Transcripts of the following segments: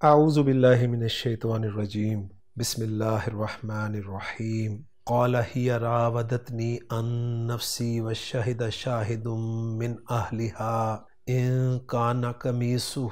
اعوذ باللہ من الشیطان الرجیم بسم اللہ الرحمن الرحیم قال ہی راودتنی عن نفسی وشہد شاہد من اہلها ان کان قمیصہ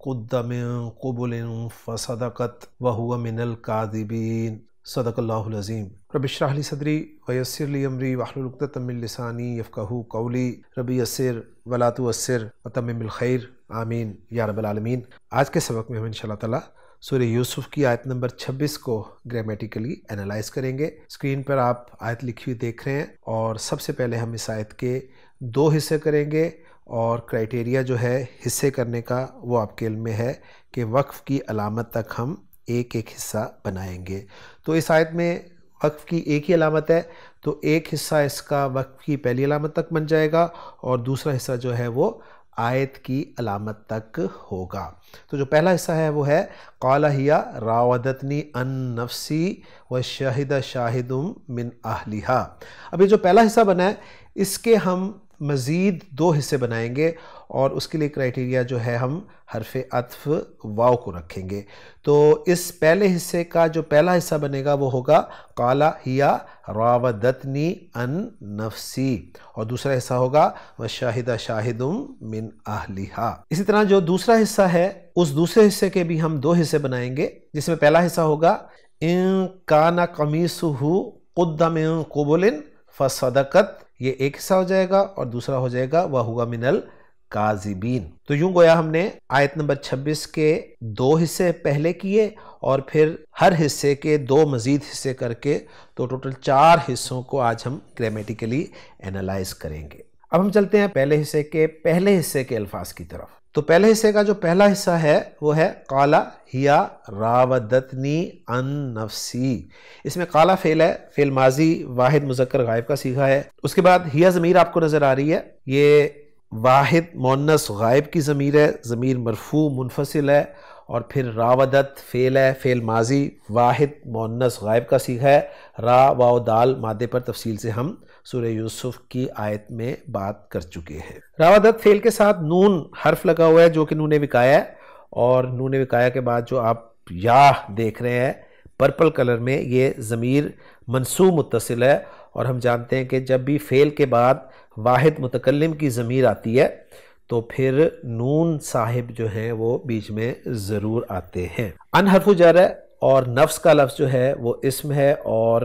قد من قبل فصدقت وہو من الکاذبین صدق اللہ العظیم۔ رب اشرح لی صدری ویسر لی امری واحلل عقدۃ من لسانی یفقہوا قولی رب یسر ولا تعسر وتمم بالخیر آمین یا رب العالمین۔ آج کے سبق میں ہم انشاءاللہ تعالی سورہ یوسف کی آیت نمبر 26 کو گرامیٹیکلی انالائز کریں گے۔ اسکرین پر آپ آیت لکھی ہوئی دیکھ رہے ہیں، اور سب سے پہلے ہم اس آیت کے 2 حصے کریں گے، اور کرائٹیریا جو ہے حصے کرنے کا وہ آپ کے علم میں ہے کہ وقف کی علامت تک ہم ایک ایک حصہ بنائیں گے۔ تو اس آیت میں وقف کی ایک ہی علامت ہے، تو ایک حصہ اس کا وقف کی پہلی علامت تک بن جائے گا، اور دوسرا حصہ جو ہے وہ آیت کی علامت تک ہوگا۔ تو جو پہلا حصہ ہے وہ ہے قال ہی راودتنی عن نفسی وشہد شاہد من اہلہا۔ اب یہ جو پہلا حصہ بنا ہے اس کے ہم مزید 2 حصے بنائیں گے، اور اس کے لیے کرائٹیریا جو ہے ہم حرف عطف واو کو رکھیں گے۔ تو اس پہلے حصے کا جو پہلا حصہ بنے گا وہ ہوگا قال ہی راودتنی عن نفسی، اور دوسرا حصہ ہوگا وشاہد شاہد من اہلہا۔ اسی طرح جو دوسرا حصہ ہے اس دوسرے حصے کے بھی ہم 2 حصے بنائیں گے، جس میں پہلا حصہ ہوگا ان کان قمیصہ قد من قبل فصدقت، یہ ایک حصہ ہو جائے گا، اور دوسرا ہو جائے گا وَهُوَ مِنَ الْكَاذِبِينَ۔ تو یوں گویا ہم نے آیت نمبر 26 کے 2 حصے پہلے کیے، اور پھر ہر حصے کے 2 مزید حصے کر کے تو ٹوٹل 4 حصوں کو آج ہم گرامیٹیکلی انالائز کریں گے۔ اب ہم چلتے ہیں پہلے حصے کے پہلے حصے کے الفاظ کی طرف۔ تو پہلے حصے کا جو پہلا حصہ ہے وہ ہے قال ہی راودتنی عن نفسی۔ اس میں قال فعل ہے، فعل ماضی واحد مذکر غائب کا صیغہ ہے۔ اس کے بعد ہی ضمیر آپ کو نظر آ رہی ہے، یہ واحد مؤنث غائب کی ضمیر ہے، ضمیر مرفوع منفصل ہے، اور پھر راودت فعل ہے، فعل ماضی واحد مؤنث غائب کا صیغہ ہے۔ را واو دال مادے پر تفصیل سے ہم سورہ یوسف کی آیت میں بات کر چکے ہیں۔ راودت فعل کے ساتھ نون حرف لگا ہوا ہے جو کہ نون وقایہ ہے، اور نون وقایہ کے بعد جو آپ یا دیکھ رہے ہیں پرپل کلر میں، یہ ضمیر منصوب متصل ہے، اور ہم جانتے ہیں کہ جب بھی فعل کے بعد واحد متکلم کی ضمیر آتی ہے تو پھر نون صاحب جو ہیں وہ بیچ میں ضرور آتے ہیں۔ ان حرف جر ہے، اور نفس کا لفظ جو ہے وہ اسم ہے، اور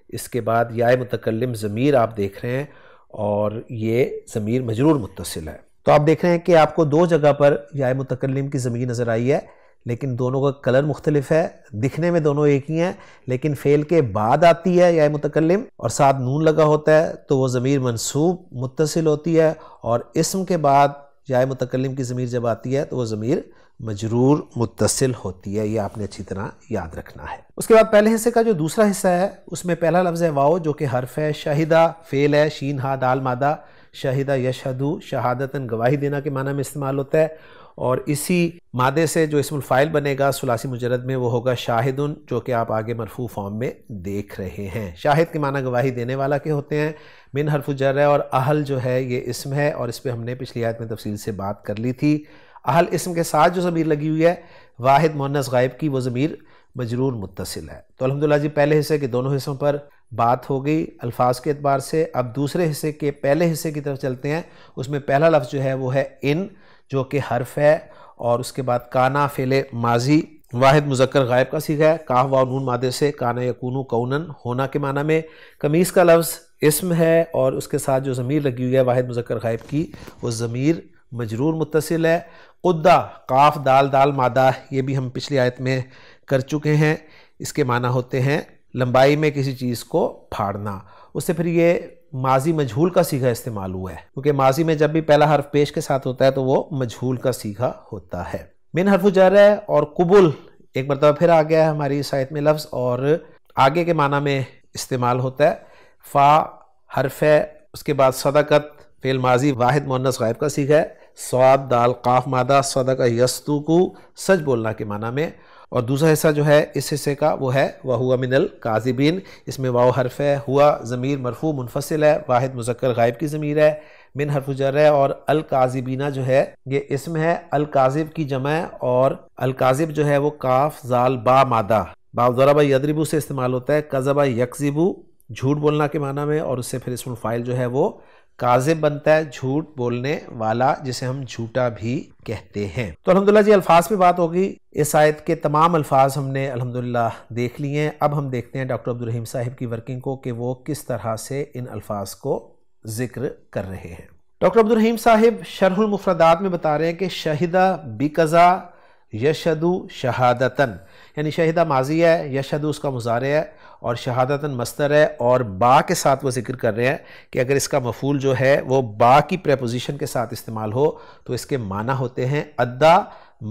اس کے بعد یا متکلم ضمیر آپ دیکھ رہے ہیں، اور یہ ضمیر مجرور متصل ہے۔ تو آپ دیکھ رہے ہیں کہ آپ کو 2 جگہ پر یا متکلم کی ضمیر نظر آئی ہے، لیکن دونوں کا کلر مختلف ہے، دکھنے میں دونوں ایک ہی ہیں، لیکن فعل کے بعد آتی ہے یا متکلم اور ساتھ نون لگا ہوتا ہے تو وہ ضمیر منصوب متصل ہوتی ہے، اور اسم کے بعد یا متکلم کی ضمیر جب آتی ہے تو وہ ضمیر مجرور متصل ہوتی ہے۔ یہ آپ نے اچھی طرح یاد رکھنا ہے۔ اس کے بعد پہلے حصے کا جو دوسرا حصہ ہے اس میں پہلا لفظ ہے واو، جو کہ حرف ہے، شہیدہ فعل ہے، شین ہا دال مادہ، شہیدہ یشہدو شہادتاً گواہی دینا کے معنی میں استعمال ہوتا ہے، اور اسی مادے سے جو اسم الفاعل بنے گا ثلاثی مجرد میں وہ ہوگا شاہدن، جو کہ آپ آگے مرفوع فارم میں دیکھ رہے ہیں۔ شاہد کے معنی گواہی دینے والا کے ہوتے ہیں۔ من حرف جر ہے، اور اہل جو ہے یہ اسم ہے، اور اس پہ ہم نے پچھلی آیت میں تفصیل سے بات کر لی تھی۔ اہل اسم کے ساتھ جو ضمیر لگی ہوئی ہے واحد مؤنث غائب کی، وہ ضمیر مجرور متصل ہے۔ تو الحمدللہ جی پہلے حصے کے دونوں حصوں پر بات ہو گئی الفاظ کے اعتبار سے۔ اب دوسرے حصے کے پہلے حصے کی طرف چلتے ہیں۔ اس میں پہلا لفظ جو ہے وہ ہے ان، جو کہ حرف ہے، اور اس کے بعد کانا فعل ماضی واحد مذکر غائب کا صیغہ ہے، کاف واو نون مادے سے کانا یکونو کونن ہونا کے معنی میں۔ قمیص کا لفظ اسم ہے، اور اس کے ساتھ جو ضمیر لگی ہوئی ہے واحد مذکر غائب کی، وہ ضمیر مجرور متصل ہے۔ قدہ قاف دال دال مادہ، یہ بھی ہم پچھلی آیت میں کر چکے ہیں، اس کے معنی ہوتے ہیں لمبائی میں کسی چیز کو پھاڑنا۔ اس سے پھر یہ ماضی مجہول کا صیغہ استعمال ہوا ہے، کیونکہ ماضی میں جب بھی پہلا حرف پیش کے ساتھ ہوتا ہے تو وہ مجہول کا صیغہ ہوتا ہے۔ من حرف جر ہے، اور قبل ایک مرتبہ پھر آ گیا ہے ہماری اس آیت میں لفظ، اور آگے کے معنی میں استعمال ہوتا ہے۔ فا حرف ہے، اس کے بعد صدقت فعل ماضی واحد مؤنث غائب کا صیغہ ہے، صاد دال قاف مادہ، صدقہ یصدق سچ بولنا کے معنی میں، اور دوسرا حصہ جو ہے اس حصے کا وہ ہے وَهُوَ مِنَ الْكَاذِبِينَ، اس میں واو حرف ہے، ہوا ضمیر مرفوع منفصل ہے، واحد مذکر غائب کی ضمیر ہے، من حرف جر ہے، اور الکاذبینہ جو ہے یہ اسم ہے، الکاذب کی جمع ہے، اور الکاذب جو ہے وہ کاف زال با مادہ، با ضرب یضرب سے استعمال ہوتا ہے، کذب یکذب جھوٹ بولنا کے معنی میں، اور اس سے پھر اسم الفاعل جو ہے وہ کاذب بنتا ہے، جھوٹ بولنے والا، جسے ہم جھوٹا بھی کہتے ہیں۔ تو الحمدللہ جی الفاظ پہ بات ہوگی، اس آیت کے تمام الفاظ ہم نے الحمدللہ دیکھ لیے ہیں۔ اب ہم دیکھتے ہیں ڈاکٹر عبدالرحیم صاحب کی ورکنگ کو کہ وہ کس طرح سے ان الفاظ کو ذکر کر رہے ہیں۔ ڈاکٹر عبدالرحیم صاحب شرح المفردات میں بتا رہے ہیں کہ شہدہ بکذا یشہدو شہادتن، یعنی شہدہ ماضی ہے، یشہدو اس کا مضارع ہے، اور شہادتن مصدر ہے، اور با کے ساتھ وہ ذکر کر رہے ہیں کہ اگر اس کا مفعول جو ہے وہ با کی پریپوزیشن کے ساتھ استعمال ہو تو اس کے معنی ہوتے ہیں ادا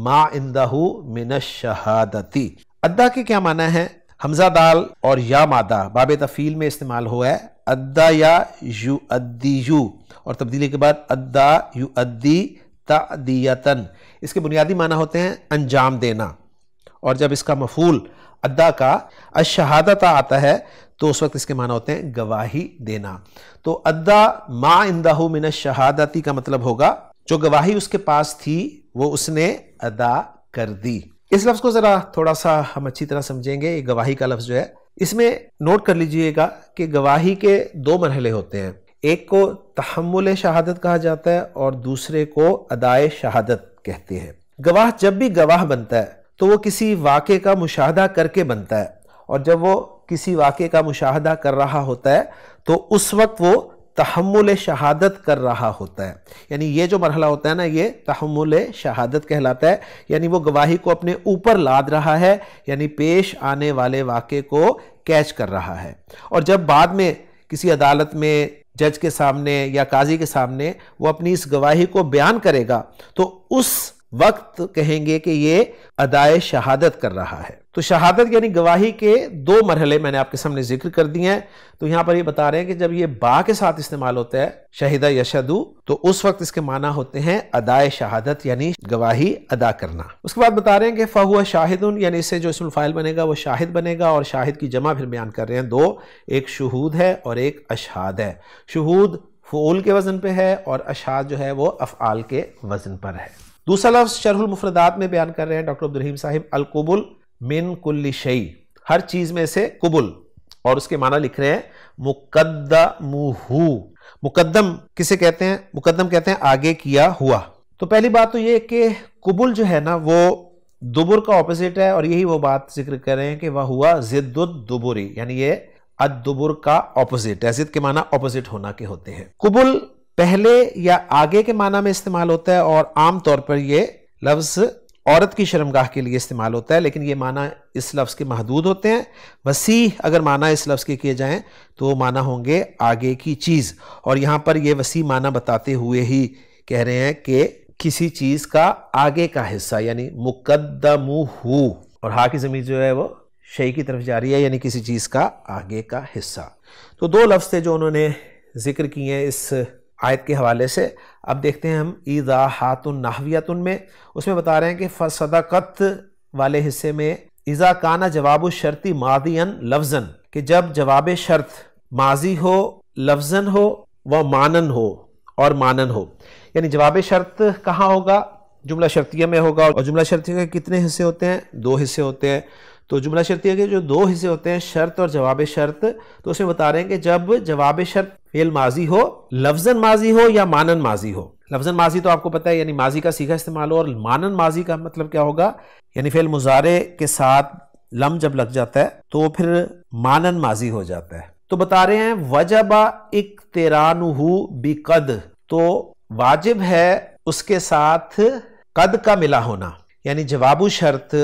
ما عندہ من الشہادتی۔ ادا کے کیا معنی ہے؟ حمزہ دال اور یا مادہ باب تفعیل میں استعمال ہوا ہے، ادا یا یؤدیو، اور تبدیلی کے بعد ادا یؤدی تعدیتن، اس کے بنیادی معنی ہوتے ہیں انجام دینا، اور جب اس کا مفعول ادا کا الشہادت آتا ہے تو اس وقت اس کے معنی ہوتے ہیں گواہی دینا۔ تو ادا ما عندہ من الشہادتی کا مطلب ہوگا جو گواہی اس کے پاس تھی وہ اس نے ادا کر دی۔ اس لفظ کو ذرا تھوڑا سا ہم اچھی طرح سمجھیں گے، یہ گواہی کا لفظ جو ہے اس میں نوٹ کر لیجئے گا کہ گواہی کے دو مرحلے ہوتے ہیں، ایک کو تحمل شہادت کہا جاتا ہے اور دوسرے کو ادائے شہادت کہتے ہیں۔ گواہ جب بھی گواہ بنتا ہے تو وہ کسی واقعے کا مشاہدہ کر کے بنتا ہے، اور جب وہ کسی واقعے کا مشاہدہ کر رہا ہوتا ہے تو اس وقت وہ تحمل شہادت کر رہا ہوتا ہے، یعنی یہ جو مرحلہ ہوتا ہے نا یہ تحمل شہادت کہلاتا ہے، یعنی وہ گواہی کو اپنے اوپر لاد رہا ہے، یعنی پیش آنے والے واقعے کو کیچ کر رہا ہے، اور جب بعد میں کسی عدالت میں جج کے سامنے یا قاضی کے سامنے وہ اپنی اس گواہی کو بیان کرے گا تو اس وقت کہیں گے کہ یہ ادائے شہادت کر رہا ہے۔ تو شہادت یعنی گواہی کے دو مرحلے میں نے آپ کے سامنے ذکر کر دیے ہیں۔ تو یہاں پر یہ بتا رہے ہیں کہ جب یہ با کے ساتھ استعمال ہوتا ہے شہدہ یشہدو تو اس وقت اس کے معنی ہوتے ہیں ادائے شہادت یعنی گواہی ادا کرنا۔ اس کے بعد بتا رہے ہیں کہ فہو شاہدن، یعنی اس سے جو اسم الفاعل بنے گا وہ شاہد بنے گا، اور شاہد کی جمع پھر بیان کر رہے ہیں دو، ایک شہود ہے اور ایک اشہاد ہے۔ شہود فعول کے وزن پہ ہے اور اشہاد جو ہے وہ افعال کے وزن پر ہے۔ دوسرا لفظ شرح المفردات میں بیان کر رہے ہیں ڈاکٹر عبدالرحیم صاحب، القبل من کل شیء، ہر چیز میں سے قبل، اور اس کے معنی لکھ رہے ہیں مقدمہ۔ مقدم کسے کہتے ہیں؟ مقدم کہتے ہیں آگے کیا ہوا۔ تو پہلی بات تو یہ کہ قبل جو ہے نا وہ دبر کا اپوزٹ ہے، اور یہی وہ بات ذکر کر رہے ہیں کہ وہ ہوا ضد الدبری، یعنی یہ الدبر کا اپوزٹ ہے، ضد کے معنی اپوزٹ ہونا کے ہوتے ہیں۔ قبل پہلے یا آگے کے معنی میں استعمال ہوتا ہے، اور عام طور پر یہ لفظ عورت کی شرمگاہ کے لیے استعمال ہوتا ہے، لیکن یہ معنی اس لفظ کے محدود ہوتے ہیں۔ وسیع اگر معنی اس لفظ کے کیے جائیں تو وہ معنی ہوں گے آگے کی چیز، اور یہاں پر یہ وسیع معنی بتاتے ہوئے ہی کہہ رہے ہیں کہ کسی چیز کا آگے کا حصہ، یعنی مقدمہ، اور ہا کی ضمیر جو ہے وہ شیء کی طرف جاری ہے، یعنی کسی چیز کا آگے کا حصہ۔ تو دو لفظ تھے جو انہوں نے ذکر کیے ہیں اس آیت کے حوالے سے۔ اب دیکھتے ہیں ہم ایضاحات نحویۃ میں، اس میں بتا رہے ہیں کہ فصدقت والے حصے میں اذا کان جواب الشرط ماضیا لفظا، کہ جب جواب شرط ماضی ہو، لفظاً ہو، و مانن ہو، اور مانن ہو، یعنی جواب شرط کہاں ہوگا؟ جملہ شرطیہ میں ہوگا، اور جملہ شرطیہ کے کتنے حصے ہوتے ہیں؟ دو حصے ہوتے ہیں۔ تو جملہ شرطیہ کے جو دو حصے ہوتے ہیں شرط اور جواب شرط، تو اس میں بتا رہے ہیں کہ جب جواب شرط فعل ماضی ہو، لفظاً ماضی ہو یا مانن ماضی ہو۔ لفظاً ماضی تو آپ کو پتہ ہے یعنی ماضی کا صیغہ استعمال ہو، اور مانن ماضی کا مطلب کیا ہوگا؟ یعنی فعل مضارع کے ساتھ لم جب لگ جاتا ہے تو وہ پھر مانن ماضی ہو جاتا ہے۔ تو بتا رہے ہیں وجب اقترانہ بقد، تو واجب ہے اس کے ساتھ قد کا ملا ہونا، یعنی جواب شرط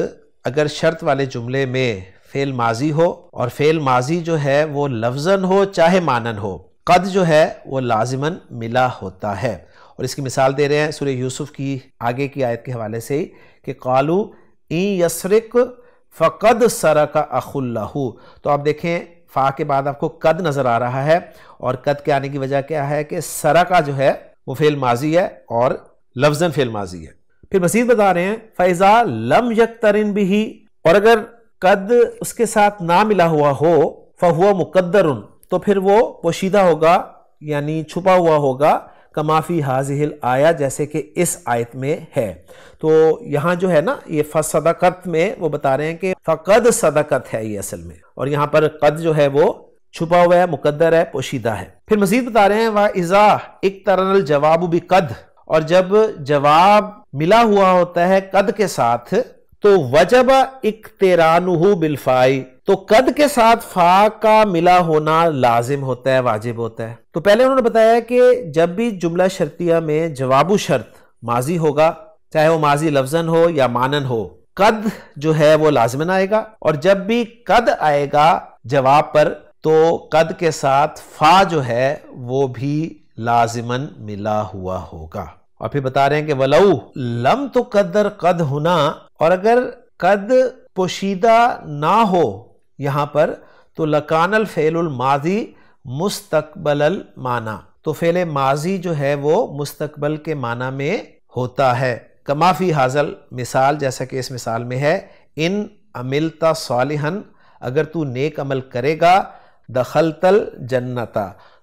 اگر شرط والے جملے میں فعل ماضی ہو اور فعل ماضی جو ہے وہ لفظاً ہو چاہے مانن ہو، قد جو ہے وہ لازماً ملا ہوتا ہے۔ اور اس کی مثال دے رہے ہیں سورہ یوسف کی آگے کی آیت کے حوالے سے ہی کہ قالوا ان یسرق فقد سرق اخ لہ، تو آپ دیکھیں فا کے بعد آپ کو قد نظر آ رہا ہے، اور قد کے آنے کی وجہ کیا ہے کہ سرقہ جو ہے وہ فعل ماضی ہے اور لفظاً فعل ماضی ہے۔ پھر مزید بتا رہے ہیں فَإِذَا لَمْ يَقْتَرِنْ بِهِ، اور اگر قد اس کے ساتھ نہ ملا ہوا ہو فہو مقدر، تو پھر وہ پوشیدہ ہوگا یعنی چھپا ہوا ہوگا، کما فی ہذہ الآیہ، جیسے کہ اس آیت میں ہے۔ تو یہاں جو ہے نا یہ فصدقت میں وہ بتا رہے ہیں کہ فقد صدقت ہے یہ اصل میں، اور یہاں پر قد جو ہے وہ چھپا ہوا ہے، مقدر ہے، پوشیدہ ہے۔ پھر مزید بتا رہے ہیں وَإِذَا اقترن الجواب بقد، اور جب جواب ملا ہوا ہوتا ہے قد کے ساتھ تو وجب اقترانہ بالفاء، تو قد کے ساتھ فا کا ملا ہونا لازم ہوتا ہے، واجب ہوتا ہے۔ تو پہلے انہوں نے بتایا کہ جب بھی جملہ شرطیہ میں جواب شرط ماضی ہوگا، چاہے وہ ماضی لفظاً ہو یا معنن ہو، قد جو ہے وہ لازماً آئے گا، اور جب بھی قد آئے گا جواب پر تو قد کے ساتھ فا جو ہے وہ بھی لازماً ملا ہوا ہوگا۔ اور پھر بتا رہے ہیں کہ وَلَوْ لَمْ تُقَدَّرْ قَدْ ہونا، اور اگر قد پوشیدہ نہ ہو یہاں پر تو لَكَانَ الْفِعْلُ الْمَاضِي مستقبل المعنی، تو فعل ماضی جو ہے وہ مستقبل کے معنی میں ہوتا ہے، کما فی حاصل مثال، جیسا کہ اس مثال میں ہے، ان عملت صالحا، اگر تو نیک عمل کرے گا، دخلت الجنت،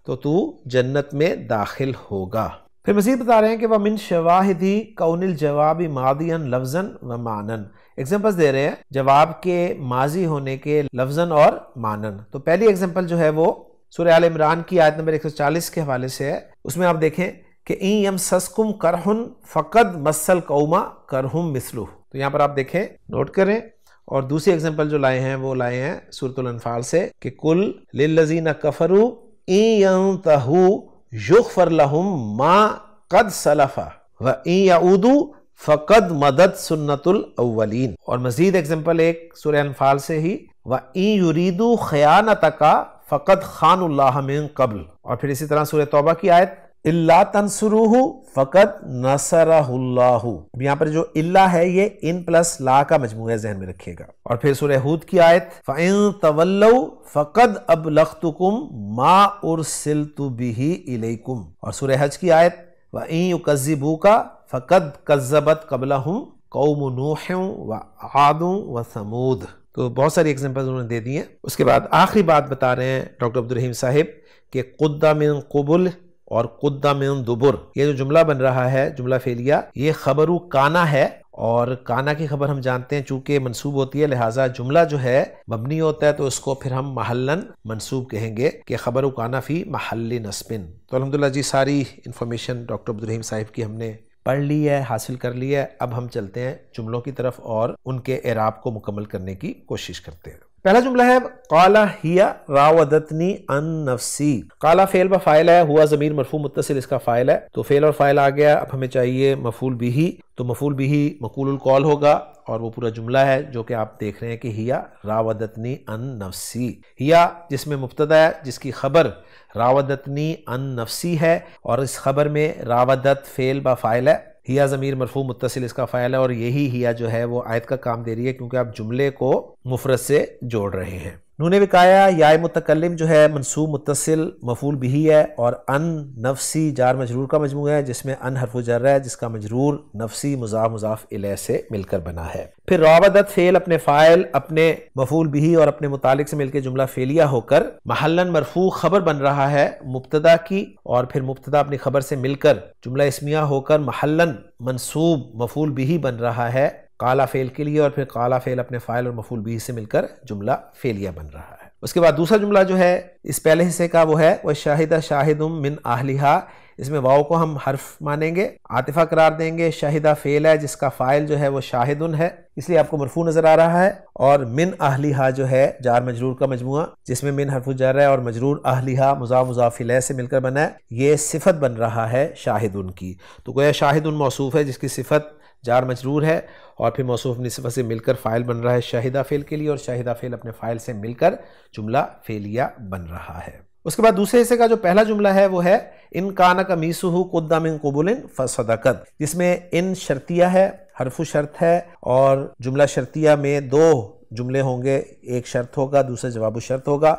تو جنت میں داخل ہوگا۔ پھر مزید بتا رہے ہیں کہ وَمِن شَوَاهِدِ كَوْنِ الْجَوَابِ مَاضِيًا لَفْظًا وَمَعْنًا، ایگزامپلز دے رہے ہیں جواب کے ماضی ہونے کے لفظاً اور معنن۔ تو پہلی ایگزامپل جو ہے وہ سورہ آل عمران کی آیت نمبر 140 کے حوالے سے ہے، اس میں آپ دیکھیں کہ اِن یمسسکم قرح فقد مس القوم قرح مثلہ، تو یہاں پر آپ دیکھیں، نوٹ کریں۔ اور دوسری ایگزامپل جو لائے ہیں وہ لائے ہیں سورۃ الانفال سے کہ کل للذین کفروا ان ینتہوا یغفر لہم ما قد سلف وان یعودوا فقد مدت سنت الاولین۔ اور مزید ایگزامپل ایک سورہ انفال سے ہی وان یریدوا خیانتک فقد خان اللہ من قبل، اور پھر اسی طرح سورہ توبہ کی آیت الا تنصروہ فقد نصرہ اللہ، یہاں پر جو الا ہے یہ ان پلس لا کا مجموعہ ذہن میں رکھیے گا۔ اور پھر سورہ ہود کی آیت فَإِن تَوَلَّوْا فَقَدْ أَبْلَغْتُكُمْ مَا أُرْسِلْتُ بِهِ إِلَيْكُمْ، اور سورہ حج کی آیت وَإِن يُكَذِّبُوكَ فَقَدْ كَذَّبَتْ قَبْلَهُمْ قَوْمُ نُوحٍ وَعَادٌ وَثَمُودَ۔ تو بہت ساری ایگزامپلز انہوں نے دے دی ہیں۔ اس کے بعد آخری بات بتا رہے ہیں ڈاکٹر عبدالرحیم صاحب کہ قُدَّ مِن قُبُلْ اور قُدَّ مِن دُبُر، یہ جو جملہ بن رہا ہے جملہ فعلیہ، یہ خبر کانا ہے، اور کانا کی خبر ہم جانتے ہیں چونکہ منصوب ہوتی ہے، لہٰذا جملہ جو ہے مبنی ہوتا ہے تو اس کو پھر ہم محلاً منصوب کہیں گے کہ خبر کانا فی محل نصب۔ تو الحمدللہ جی ساری انفارمیشن ڈاکٹر عبدالرحیم صاحب کی ہم نے پڑھ لی ہے، حاصل کر لی ہے۔ اب ہم چلتے ہیں جملوں کی طرف اور ان کے اعراب کو مکمل کرنے کی کوشش کرتے ہیں۔ پہلا جملہ ہے قال ہی راودتنی عن نفسی، قال فعل و فاعل ہے، ہوا ضمیر مرفوع متصل اس کا فاعل ہے، تو فعل اور فاعل آ گیا۔ اب ہمیں چاہیے مفعول بھی، تو مفعول بھی مقول القول ہوگا، اور وہ پورا جملہ ہے جو کہ آپ دیکھ رہے ہیں کہ ہیا راودتنی عن نفسی، ہیا جس میں مبتدا ہے، جس کی خبر راودتنی عن نفسی ہے، اور اس خبر میں راودت فعل با فاعل ہے، ہیا ضمیر مرفوع متصل اس کا فاعل ہے، اور یہی ہیا جو ہے وہ آیت کا کام دے رہی ہے کیونکہ آپ جملے کو مفرد سے جوڑ رہے ہیں۔ نون وقایا یا متکلم جو ہے منصوب متصل مفعول بھی ہے، اور ان نفسی جار مجرور کا مجموعہ ہے جس میں ان حرف جر ہے، جس کا مجرور نفسی مضاف مضاف الیہ سے مل کر بنا ہے۔ پھر راودت فعل اپنے فاعل، اپنے مفعول بھی اور اپنے متعلق سے مل کے جملہ فعلیہ ہو کر محلاً مرفوع خبر بن رہا ہے مبتدا کی، اور پھر مبتدا اپنی خبر سے مل کر جملہ اسمیہ ہو کر محلاً منصوب مفعول بھی بن رہا ہے قال فعل کے لیے، اور پھر قال فعل اپنے فاعل اور مفعول بھی سے مل کر جملہ فعلیہ بن رہا ہے۔ اس کے بعد دوسرا جملہ جو ہے اس پہلے حصے کا وہ ہے وَشَاهِدَ شَاهِدٌ مِّنْ أَهْلِهَا، اس میں واو کو ہم حرف مانیں گے، عاطفہ قرار دیں گے، شاہدہ فعل ہے جس کا فاعل جو ہے وہ شاہدن ہے، اس لیے آپ کو مرفوع نظر آ رہا ہے، اور من اہلیہا جو ہے جار مجرور کا مجموعہ جس میں من حرف جر ہے اور مجرور اہلیہا مضاف مضاف الیہ سے مل کر بنا ہے، یہ صفت بن رہا ہے شاہدن کی، تو گویا شاہدن موصوف ہے جس کی صفت جار مجرور ہے، اور پھر موصوف اپنی صفت سے مل کر فاعل بن رہا ہے شاہدہ فعل کے لیے، اور شاہدہ فعل اپنے فاعل سے مل کر جملہ فعلیہ بن رہا ہے۔ اس کے بعد دوسرے حصے کا جو پہلا جملہ ہے وہ ہے ان کان قمیصہ قد من قبل فصدقت، جس میں ان شرطیہ ہے، حرف شرط ہے، اور جملہ شرطیہ میں دو جملے ہوں گے، ایک شرط ہوگا دوسرا جواب شرط ہوگا،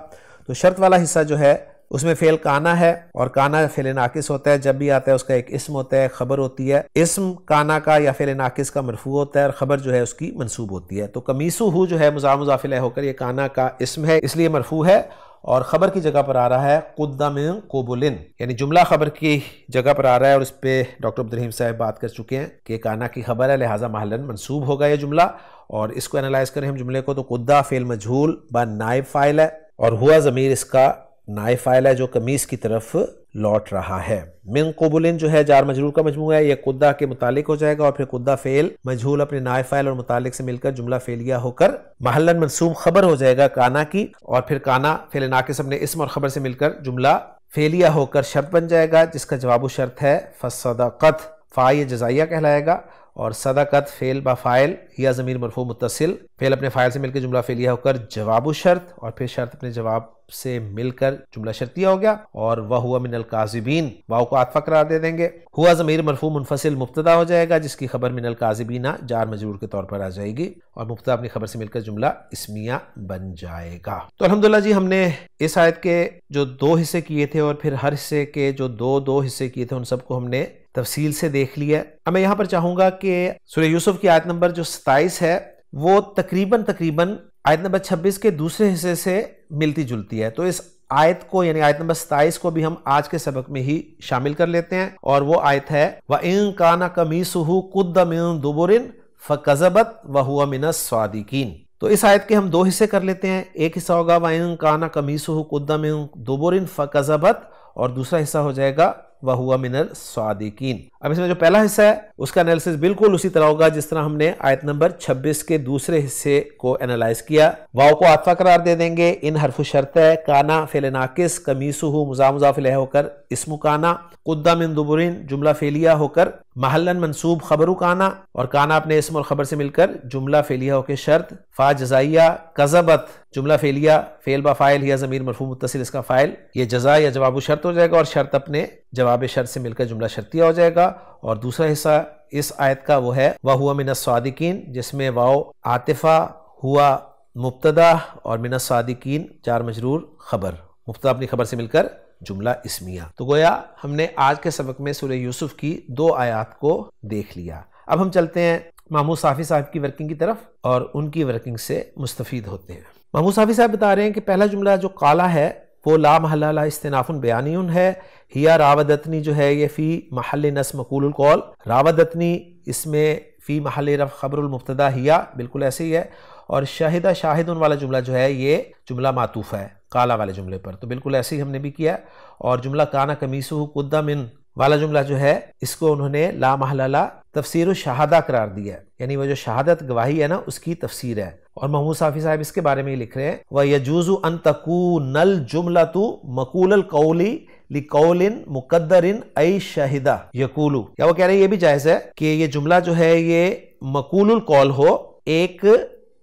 تو شرط والا حصہ جو ہے اس میں فعل کانا ہے، اور کانا فعل ناقص ہوتا ہے، جب بھی آتا ہے اس کا ایک اسم ہوتا ہے، خبر ہوتی ہے، اسم کانا کا یا فعل ناقص کا مرفوع ہوتا ہے اور خبر جو ہے اس کی منصوب ہوتی ہے۔ تو قمیصہ جو ہے مضاف مضاف الیہ ہو کر یہ کانا کا اسم ہے، اس لیے مرفوع ہے، اور خبر کی جگہ پر آ رہا ہے قد من قبل، یعنی جملہ خبر کی جگہ پر آ رہا ہے، اور اس پہ ڈاکٹر عبدالرحیم صاحب بات کر چکے ہیں کہ کانا کی خبر ہے، لہٰذا محلاً منصوب ہوگا یہ جملہ۔ اور اس کو انالائز کریں ہم جملے کو، تو قدہ فعل مجہول با نائب فاعل ہے، اور ہوا ضمیر اس کا نائب فاعل ہے جو قمیص کی طرف لوٹ رہا ہے۔ من قبل جو ہے جار مجرور کا مجموعہ ہے، یہ قدہ کے متعلق ہو جائے گا، اور پھر قدہ فعل مجہول اپنے نائب فاعل اور متعلق سے مل کر جملہ فعلیہ ہو کر محلاً منصوب خبر ہو جائے گا کانا کی، اور پھر کانا فعل ناقص اپنے اسم اور خبر سے مل کر جملہ فعلیہ ہو کر شرط بن جائے گا، جس کا جواب و شرط ہے فصدقت، فا یہ جزائیہ کہلائے گا، اور صدقت فعل با فاعل یا ضمیر مرفوع متصل، فعل اپنے فاعل سے مل کے جملہ فعلیہ ہو کر جواب و شرط، اور پھر شرط اپنے جواب سے مل کر جملہ شرطیہ ہو گیا، اور وَهُوَ مِنَ الْكَاذِبِينَ واو کو عاطفہ قرار دے دیں گے، ہوا ضمیر مرفوع منفصل مبتدا ہو جائے گا، جس کی خبر من الکاذبین جار مجرور کے طور پر آ جائے گی، اور مبتدا اپنی خبر سے مل کر جملہ اسمیہ بن جائے گا۔ تو الحمدللہ جی ہم نے اس آیت کے جو 2 حصے کیے تھے، اور پھر ہر حصے کے جو دو حصے کیے تھے، ان سب کو ہم نے تفصیل سے دیکھ لیا۔ اب میں یہاں پر چاہوں گا کہ سورہ یوسف کی آیت نمبر جو 27 ہے وہ تقریباً آیت نمبر 26 کے دوسرے حصے سے ملتی جلتی ہے، تو اس آیت کو یعنی آیت نمبر 27 کو بھی ہم آج کے سبق میں ہی شامل کر لیتے ہیں، اور وہ آیت ہے وَإِن كَانَ قَمِيصُهُ قُدَّ مِن دُبُرٍ فَكَذَبَتْ وَهُوَ مِنَ الصَّادِقِينَ۔ تو اس آیت کے ہم 2 حصے کر لیتے ہیں، ایک حصہ ہوگا وَإِن كَانَ قَمِيصُهُ قُدَّ مِن دُبُرٍ فَكَذَبَتْ، اور دوسرا حصہ ہو جائے گا وَهُوَ مِنَ الصَّادِقِينَ۔ اب اس میں جو پہلا حصہ ہے اس کا انالیسس بالکل اسی طرح ہوگا جس طرح ہم نے آیت نمبر 26 کے دوسرے حصے کو انالائز کیا۔ واو کو عاطفہ قرار دے دیں گے، ان حرف شرط ہے، کانا فعل ناقص، قمیصہ مضاف مضاف الیہ ہو کر اسم کانا، قدہ من دبرین جملہ فعلیہ ہو کر محلاً منصوب خبر کانا، اور کانا اپنے اسم اور خبر سے مل کر جملہ فعلیہ ہو کے شرط، فا جزائیہ، کذبت جملہ فعلیہ، فعل با فاعل یا ضمیر مرفوع متصل اس کا فاعل، یہ جزا یا جواب و شرط ہو جائے گا، اور شرط اپنے جواب شرط سے مل کر جملہ شرطیہ ہو جائے گا۔ اور دوسرا حصہ اس آیت کا وہ ہے وَهُوَ مِنَ الصَّادِقِينَ، جس میں واو عاطفہ، ہوا مبتدا، اور من الصادقین جار مجرور خبر، مبتدا اپنی خبر سے مل کر جملہ اسمیہ۔ تو گویا ہم نے آج کے سبق میں سورہ یوسف کی 2 آیات کو دیکھ لیا۔ اب ہم چلتے ہیں محمود صافی صاحب کی ورکنگ کی طرف، اور ان کی ورکنگ سے مستفید ہوتے ہیں۔ محمود صافی صاحب بتا رہے ہیں کہ پہلا جملہ جو قالا ہے وہ لا محل لہ استئناف بیانی ہے، ہیا راودتنی جو ہے یہ فی محل نصب مقول القول، راودتنی اس میں فی محل رفع خبر المبتدا ہیا، بالکل ایسے ہی ہے، اور شاہدہ شاہد والا جملہ جو ہے یہ جملہ معطوف ہے قالا والے جملے پر، تو بالکل ایسے ہی ہم نے بھی کیا، اور جملہ کانا قمیصہ قد من والا جملہ جو ہے اس کو انہوں نے لا محل لہ تفسیر الشہادہ قرار دیا ہے، یعنی وہ جو شہادت گواہی ہے نا اس کی تفسیر ہے، اور محمود صافی صاحب اس کے بارے میں یہ لکھ رہے ہیں وَيَجُوزُ أَن تَكُونَ الْجُمْلَةُ مَقُولَ الْقَوْلِ لِقَوْلٍ مُقَدَّرٍ أَيْ شَهِدَ يَقُولُ، یا وہ کہہ رہے ہیں یہ بھی جائز ہے کہ یہ جملہ جو ہے یہ مقول القول ہو ایک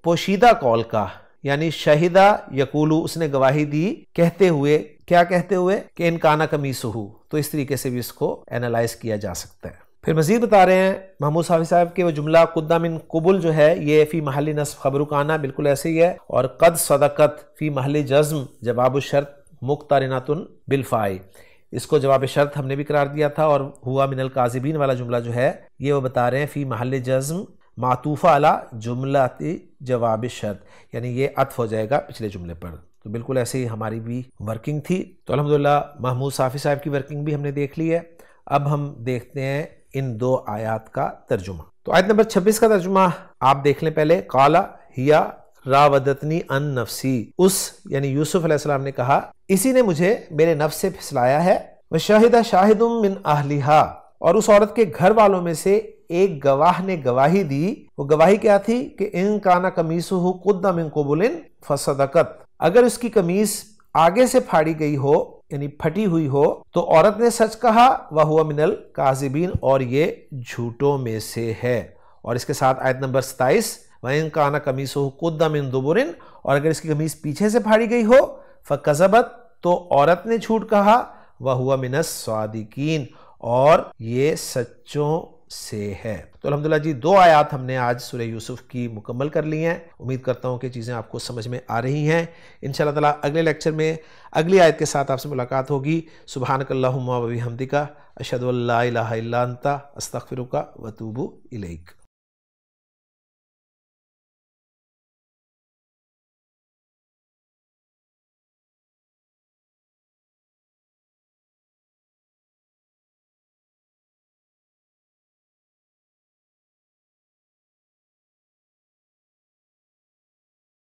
پوشیدہ قول کا، یعنی شہدہ یقولو اس نے گواہی دی کہتے ہوئے، کیا کہتے ہوئے کہ ان کانا قمیصہ، تو اس طریقے سے بھی اس کو انالائز کیا جا سکتا ہے۔ پھر مزید بتا رہے ہیں محمود صافی صاحب کہ وہ جملہ قدہ من قبل جو ہے یہ فی محل نصب خبر کانا بالکل ایسے ہی ہے، اور قد صدقت فی محل جزم جواب الشرط مقترنۃ بالفاء، اس کو جواب شرط ہم نے بھی قرار دیا تھا، اور ہوا من الکاذبین والا جملہ جو ہے یہ وہ بتا رہے ہیں فی محل جزم معطوفہ علی جملہ جواب شرط، یعنی یہ عطف ہو جائے گا پچھلے جملے پر، تو بالکل ایسے ہی ہماری بھی ورکنگ تھی۔ تو الحمدللہ محمود صافی صاحب کی ورکنگ بھی ہم نے دیکھ لی ہے۔ اب ہم دیکھتے ہیں ان 2 آیات کا ترجمہ۔ تو آیت نمبر 26 کا ترجمہ آپ دیکھ لیں پہلے، قال ہیا راودتنی ان نفسی، اس یعنی یوسف علیہ السلام نے کہا اسی نے مجھے میرے نفس سے پھسلایا ہے، وشاہد شاہد من اہلہا، اور اس عورت کے گھر والوں میں سے ایک گواہ نے گواہی دی، وہ گواہی کیا تھی کہ ان کانا قمیصہ قد من قبل فصدقت، اگر اس کی قمیص آگے سے پھاڑی گئی ہو یعنی پھٹی ہوئی ہو تو عورت نے سچ کہا، وَهُوَ مِنَ الْكَاذِبِينَ، اور یہ جھوٹوں میں سے ہے۔ اور اس کے ساتھ آیت نمبر 27 وَإِن كَانَ قَمِيصُهُ قُدَّ مِن دُبُرٍ، اور اگر اس کی قمیص پیچھے سے پھاڑی گئی ہو، فَكَذَبَتْ، تو عورت نے جھوٹ کہا، وَهُوَ مِنَ الصَّادِقِينَ، اور یہ سچوں سے ہے۔ تو الحمدللہ جی 2 آیات ہم نے آج سورہ یوسف کی مکمل کر لی ہیں۔ امید کرتا ہوں کہ چیزیں آپ کو سمجھ میں آ رہی ہیں۔ انشاءاللہ تعالیٰ اگلے لیکچر میں اگلی آیت کے ساتھ آپ سے ملاقات ہوگی۔ سبحانک اللہم و بحمدک، اشہد ان لا الہ الا انت، استغفرک و اتوب الیک۔